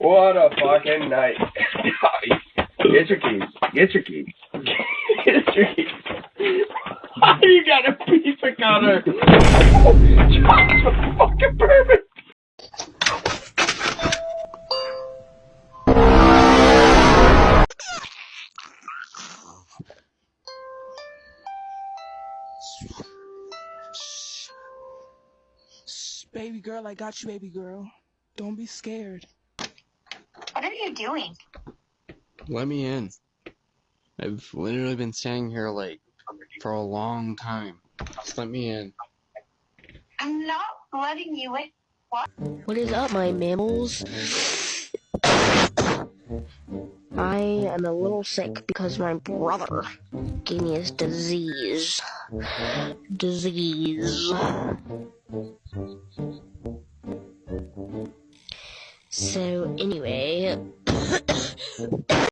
What a fucking night. Get your keys. Get your keys. Get your keys. You got a piece of cutter. Fucking perfect. Baby girl, I got you, baby girl. Don't be scared. What are you doing? Let me in. I've literally been standing here like for a long time. Just let me in. I'm not letting you in. What is up, my mammals? I am a little sick because my brother gave me his disease. So, anyway,